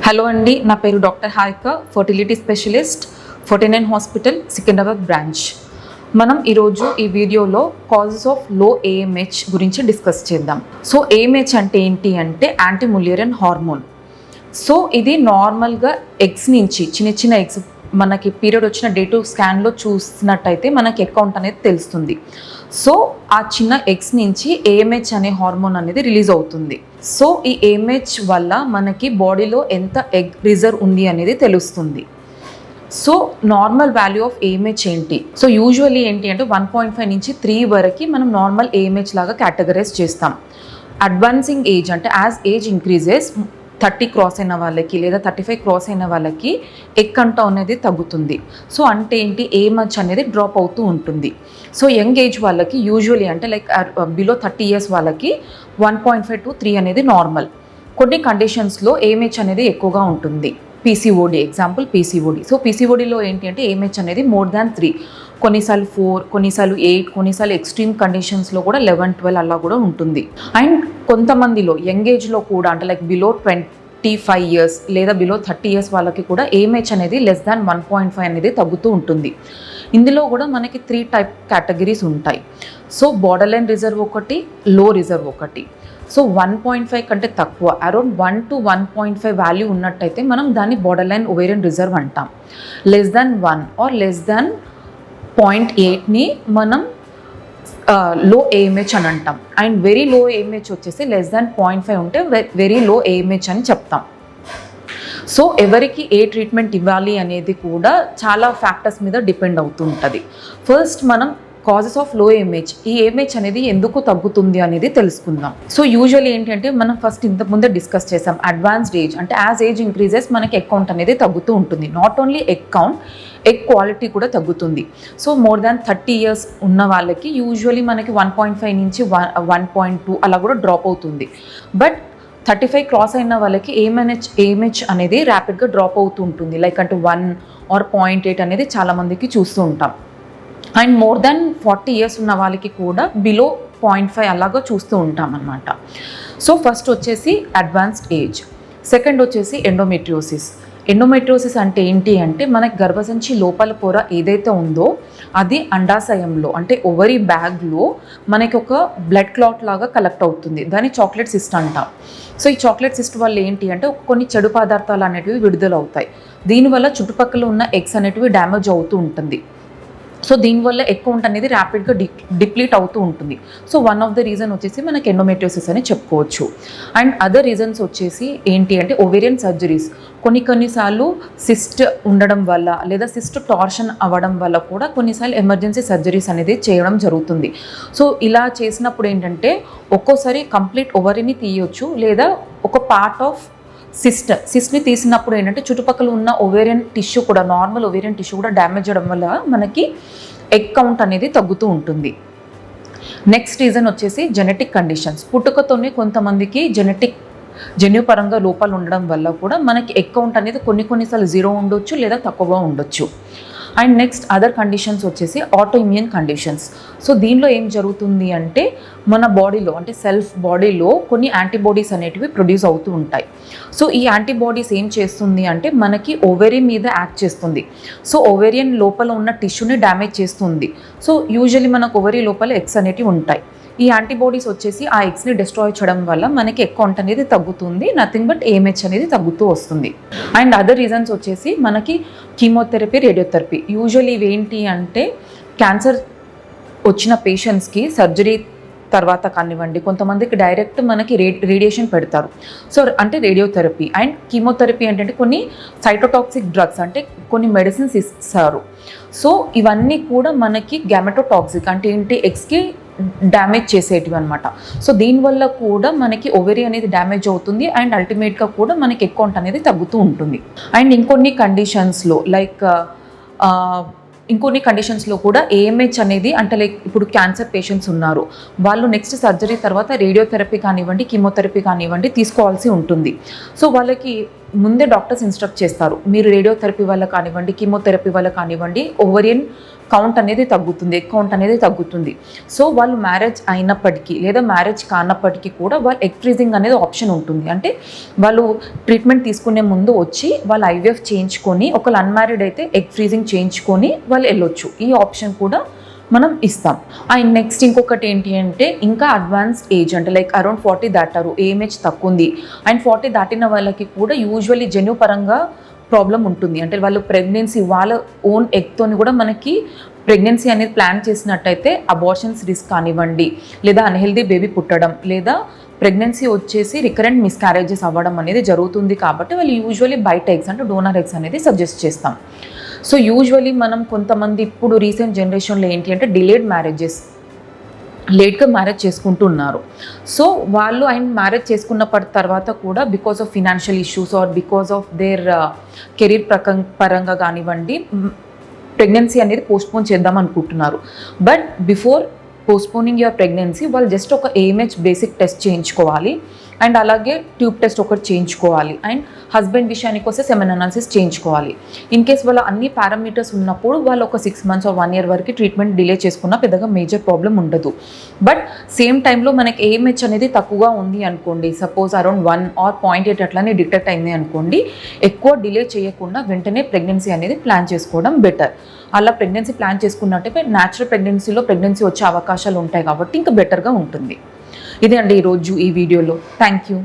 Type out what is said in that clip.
Hello అండి, నా పేరు doctor Harika, fertility specialist, 49 hospital, Secunderabad branch. మనం ఈరోజు ఈ వీడియోలో కాజెస్ ఆఫ్ లో ఏఎంహెచ్ గురించి డిస్కస్ చేద్దాం. సో ఏఎంహెచ్ అంటే ఏంటి అంటే యాంటీ ములేరియన్ హార్మోన్. సో ఇది నార్మల్గా ఎగ్స్ నుంచి చిన్న చిన్న ఎగ్స్ మనకి పీరియడ్ వచ్చిన డే టు స్కాన్లో చూసినట్టయితే మనకి అకౌంట్ అనేది తెలుస్తుంది. సో ఆ చిన్న ఎగ్స్ నుంచి ఏఎంహెచ్ అనే హార్మోన్ అనేది రిలీజ్ అవుతుంది. సో ఈ ఏఎంహెచ్ వల్ల మనకి బాడీలో ఎంత ఎగ్ రిజర్వ్ ఉంది అనేది తెలుస్తుంది. So normal value of AMH ఏంటి? సో యూజువల్లీ ఏంటి అంటే 1.5 నుంచి 3 వరకు మనం నార్మల్ ఏఎంహెచ్ లాగా కేటగరైజ్ చేస్తాం. అడ్వాన్సింగ్ ఏజ్ అంటే యాజ్ ఏజ్ ఇంక్రీజెస్ 30 క్రాస్ అయిన వాళ్ళకి లేదా 35 క్రాస్ అయిన వాళ్ళకి ఎగ్ కౌంట్ అనేది తగ్గుతుంది. సో అంటే ఏంటి, ఏఎంహెచ్ అనేది డ్రాప్ అవుతూ ఉంటుంది. సో యంగ్ ఏజ్ వాళ్ళకి యూజువలీ అంటే లైక్ బిలో 30 ఇయర్స్ వాళ్ళకి 1.5 to 3 అనేది నార్మల్. కొన్ని కండిషన్స్లో ఏఎంహెచ్ అనేది ఎక్కువగా ఉంటుంది. PCOD example PCOD. సో పీసీఓడిలో ఏంటి అంటే ఏఎంహెచ్ అనేది మోర్ దాన్ 3, కొన్నిసార్లు 4, కొన్నిసార్లు 8, కొన్నిసార్లు ఎక్స్ట్రీమ్ కండిషన్స్లో కూడా 11, 12 అలా కూడా ఉంటుంది. అండ్ కొంతమందిలో యంగ్ ఏజ్లో కూడా అంటే లైక్ బిలో 25 ఇయర్స్ లేదా బిలో 30 ఇయర్స్ వాళ్ళకి కూడా ఏఎంహెచ్ అనేది లెస్ దాన్ 1.5 అనేది తగ్గుతూ ఉంటుంది. ఇందులో కూడా మనకి 3 టైప్ కేటగిరీస్ ఉంటాయి. సో బార్డర్ లైన్ రిజర్వ్ ఒకటి, లో రిజర్వ్ ఒకటి. సో 1.5 కంటే తక్కువ, అరౌండ్ 1 to 1.5 వాల్యూ ఉన్నట్టయితే మనం దాన్ని బార్డర్ లైన్ ఓవేరియన్ రిజర్వ్ అంటాం. Less than 1 or less than 0.8ని మనం లో ఏఎంహెచ్ అని అంటాం. అండ్ వెరీ లో ఏఎంహెచ్ వచ్చేసి లెస్ దాన్ 0.5 ఉంటే వెరీ లో ఏఎంహెచ్ అని చెప్తాం. సో ఎవరికి ఏ ట్రీట్మెంట్ ఇవ్వాలి అనేది కూడా చాలా ఫ్యాక్టర్స్ మీద డిపెండ్ అవుతూ ఉంటుంది. ఫస్ట్ మనం కాజెస్ ఆఫ్ లో ఏఎంహెచ్, ఈ ఏఎంహెచ్ అనేది ఎందుకు తగ్గుతుంది అనేది తెలుసుకుందాం. సో యూజువల్లీ ఏంటి అంటే మనం ఫస్ట్ ఇంతకుముందే డిస్కస్ చేసాం, అడ్వాన్స్డ్ ఏజ్ అంటే యాజ్ ఏజ్ ఇంక్రీజెస్ మనకి ఎగ్ కౌంట్ అనేది తగ్గుతూ ఉంటుంది. Not only egg count, egg quality కూడా తగ్గుతుంది. సో మోర్ దాన్ 30 ఇయర్స్ ఉన్న వాళ్ళకి యూజువల్లీ మనకి 1.5 నుంచి 1.2 అలా కూడా డ్రాప్ అవుతుంది. బట్ 35 క్రాస్ అయిన వాళ్ళకి ఏఎంహెచ్ అనేది ర్యాపిడ్గా డ్రాప్ అవుతూ ఉంటుంది. లైక్ అంటే 1 or 0.8 అనేది చాలామందికి చూస్తూ ఉంటాం. అండ్ మోర్ దాన్ 40 ఇయర్స్ ఉన్న వాళ్ళకి కూడా బిలో 0.5 అలాగా చూస్తూ ఉంటాం అన్నమాట. సో ఫస్ట్ వచ్చేసి అడ్వాన్స్డ్ ఏజ్, సెకండ్ వచ్చేసి ఎండోమెట్రియోసిస్ అంటే ఏంటి అంటే మనకి గర్భసంచి లోపల పొర ఏదైతే ఉందో అది అండాశయంలో అంటే ఓవరీ బ్యాగ్లో మనకి ఒక బ్లడ్ క్లాట్ లాగా కలెక్ట్ అవుతుంది. దాన్ని చాక్లెట్ సిస్ట్ అంటాం. సో ఈ చాక్లెట్ సిస్ట్ వల్ల ఏంటి అంటే కొన్ని చెడు పదార్థాలు అనేటివి విడుదల అవుతాయి. దీనివల్ల చుట్టుపక్కల ఉన్న ఎగ్స్ అనేటివి డ్యామేజ్ అవుతూ ఉంటుంది. సో దీనివల్ల ఎగ్ కౌంట్ అనేది ర్యాపిడ్గా డిప్లీట్ అవుతూ ఉంటుంది. So one of the reason వచ్చేసి మనకి ఎండోమెట్రియోసిస్ అని చెప్పుకోవచ్చు. అండ్ అదర్ రీజన్స్ వచ్చేసి ఏంటి అంటే ఓవేరియన్ సర్జరీస్. కొన్నిసార్లు సిస్ట్ ఉండడం వల్ల లేదా సిస్ట్ టార్షన్ అవ్వడం వల్ల కూడా కొన్నిసార్లు ఎమర్జెన్సీ సర్జరీస్ అనేది చేయడం జరుగుతుంది. సో ఇలా చేసినప్పుడు ఏంటంటే ఒక్కోసారి కంప్లీట్ ఓవరీని తీయొచ్చు లేదా ఒక పార్ట్ ఆఫ్ సిస్ట్ని తీసినప్పుడు ఏంటంటే చుట్టుపక్కల ఉన్న ఓవేరియన్ టిష్యూ కూడా, నార్మల్ ఓవేరియన్ టిష్యూ కూడా డ్యామేజ్ అవ్వడం వల్ల మనకి ఎగ్ కౌంట్ అనేది తగ్గుతూ ఉంటుంది. నెక్స్ట్ రీజన్ వచ్చేసి జెనెటిక్ కండిషన్స్. పుట్టుకతోనే కొంతమందికి జన్యుపరంగా లోపాలు ఉండడం వల్ల కూడా మనకి ఎగ్ కౌంట్ అనేది కొన్నిసార్లు 0 ఉండొచ్చు లేదా తక్కువగా ఉండొచ్చు. అండ్ నెక్స్ట్ అదర్ కండిషన్స్ వచ్చేసి ఆటో ఇమ్యూన్ కండిషన్స్. సో దీనిలో ఏం జరుగుతుంది అంటే మన బాడీలో అంటే సెల్ఫ్ బాడీలో కొన్ని యాంటీబాడీస్ అనేటివి ప్రొడ్యూస్ అవుతూ ఉంటాయి. సో ఈ యాంటీబాడీస్ ఏం చేస్తుంది అంటే మనకి ఓవేరియన్ మీద యాక్ట్ చేస్తుంది. సో ఓవేరియన్ లోపల ఉన్న టిష్యూని డ్యామేజ్ చేస్తుంది. సో యూజువల్లీ మనకు ఓవరీ లోపల ఎగ్స్ అనేటివి ఉంటాయి. ఈ యాంటీబాడీస్ వచ్చేసి ఆ ఎగ్స్ని డిస్ట్రాయ్ చేయడం వల్ల మనకి ఎగ్ కౌంట్ అనేది తగ్గుతుంది. నథింగ్ బట్ ఏఎంహెచ్ అనేది తగ్గుతూ వస్తుంది. అండ్ అదర్ రీజన్స్ వచ్చేసి మనకి కీమోథెరపీ, రేడియోథెరపీ. యూజువల్లీ ఇవేంటి అంటే క్యాన్సర్ వచ్చిన పేషెంట్స్కి సర్జరీ తర్వాత కానివ్వండి, కొంతమందికి డైరెక్ట్ మనకి రేడియేషన్ పెడతారు. సో అంటే రేడియోథెరపీ. అండ్ కీమోథెరపీ ఏంటంటే కొన్ని సైటోటాక్సిక్ డ్రగ్స్ అంటే కొన్ని మెడిసిన్స్ ఇస్తారు. సో ఇవన్నీ కూడా మనకి గ్యామెటోటాక్సిక్ అంటే ఏంటి, ఎగ్స్కి డ్యామేజ్ చేసేటివి అనమాట. సో దీనివల్ల కూడా మనకి ఓవరీ అనేది డ్యామేజ్ అవుతుంది అండ్ అల్టిమేట్గా కూడా మనకి ఎగ్ కౌంట్ అనేది తగ్గుతూ ఉంటుంది. అండ్ ఇంకొన్ని కండిషన్స్లో కూడా ఏఎంహెచ్ అనేది అంటే లైక్ ఇప్పుడు క్యాన్సర్ పేషెంట్స్ ఉన్నారు, వాళ్ళు నెక్స్ట్ సర్జరీ తర్వాత రేడియోథెరపీ కానివ్వండి, కీమోథెరపీ కానివ్వండి తీసుకోవాల్సి ఉంటుంది. సో వాళ్ళకి ముందే డాక్టర్స్ ఇన్స్ట్రక్ట్ చేస్తారు, మీరు రేడియోథెరపీ వల్ల కానివ్వండి, కీమోథెరపీ వల్ల కానివ్వండి ఓవరియన్ కౌంట్ అనేది తగ్గుతుంది, ఎగ్ కౌంట్ అనేది తగ్గుతుంది. సో వాళ్ళు మ్యారేజ్ అయినప్పటికీ లేదా మ్యారేజ్ కానప్పటికీ కూడా వాళ్ళు ఎగ్ ఫ్రీజింగ్ అనేది ఆప్షన్ ఉంటుంది. అంటే వాళ్ళు ట్రీట్మెంట్ తీసుకునే ముందు వచ్చి వాళ్ళు ఐవీఎఫ్ చేయించుకొని, ఒకళ్ళు అన్మ్యారీడ్ అయితే ఎగ్ ఫ్రీజింగ్ చేయించుకొని వాళ్ళు వెళ్ళొచ్చు. ఈ ఆప్షన్ కూడా మనం ఇస్తాం. అండ్ నెక్స్ట్ ఇంకొకటి ఏంటి అంటే ఇంకా అడ్వాన్స్ ఏజ్ అంటే లైక్ అరౌండ్ 40 దాటారు, ఏఎంహెచ్ తక్కువ ఉంది. అండ్ 40 దాటిన వాళ్ళకి కూడా యూజువల్లీ జన్యు పరంగా ప్రాబ్లం ఉంటుంది. అంటే వాళ్ళు ప్రెగ్నెన్సీ వాళ్ళ ఓన్ ఎగ్తోని కూడా మనకి ప్రెగ్నెన్సీ అనేది ప్లాన్ చేసినట్టయితే అబార్షన్స్ రిస్క్ కానివ్వండి, లేదా అన్హెల్దీ బేబీ పుట్టడం, లేదా ప్రెగ్నెన్సీ వచ్చేసి రికరెంట్ మిస్క్యారేజెస్ అవ్వడం అనేది జరుగుతుంది. కాబట్టి వాళ్ళు యూజువల్లీ బయట ఎగ్స్ అంటే డోనర్ ఎగ్స్ అనేది సజెస్ట్ చేస్తాం. సో యూజువల్లీ మనం కొంతమంది ఇప్పుడు రీసెంట్ జనరేషన్లో ఏంటి అంటే డిలేడ్ మ్యారేజెస్, లేట్గా మ్యారేజ్ చేసుకుంటున్నారు. సో వాళ్ళు ఆయన మ్యారేజ్ చేసుకున్న తర్వాత కూడా because of financial issues or because of their career పరంగా కానివ్వండి ప్రెగ్నెన్సీ అనేది పోస్ట్పోన్ చేద్దాం అనుకుంటున్నారు. But before postponing your pregnancy వాళ్ళు జస్ట్ ఒక ఏఎంహెచ్ బేసిక్ టెస్ట్ చేయించుకోవాలి. అండ్ అలాగే ట్యూబ్ టెస్ట్ ఒకటి చేయించుకోవాలి. అండ్ హస్బెండ్ విషయానికి వస్తే సెమెన్ అనాలిసిస్ చేయించుకోవాలి. ఇన్ కేస్ వాళ్ళ అన్ని పారామీటర్స్ ఉన్నప్పుడు వాళ్ళు ఒక 6 months or 1 year వరకు ట్రీట్మెంట్ డిలే చేసుకున్నా పెద్దగా మేజర్ ప్రాబ్లం ఉండదు. బట్ సేమ్ టైంలో మనకి ఏఎంహెచ్ అనేది తక్కువగా ఉంది అనుకోండి, సపోజ్ అరౌండ్ 1 or 0.8 అట్లానే డిటెక్ట్ అయింది అనుకోండి, ఎక్కువ డిలే చేయకుండా వెంటనే ప్రెగ్నెన్సీ అనేది ప్లాన్ చేసుకోవడం బెటర్. అలా ప్రెగ్నెన్సీ ప్లాన్ చేసుకున్నట్టే న్యాచురల్ ప్రెగ్నెన్సీలో ప్రెగ్నెన్సీ వచ్చే అవకాశాలు ఉంటాయి కాబట్టి ఇంకా బెటర్గా ఉంటుంది. ఇదే అండి ఈరోజు ఈ వీడియోలో. Thank you.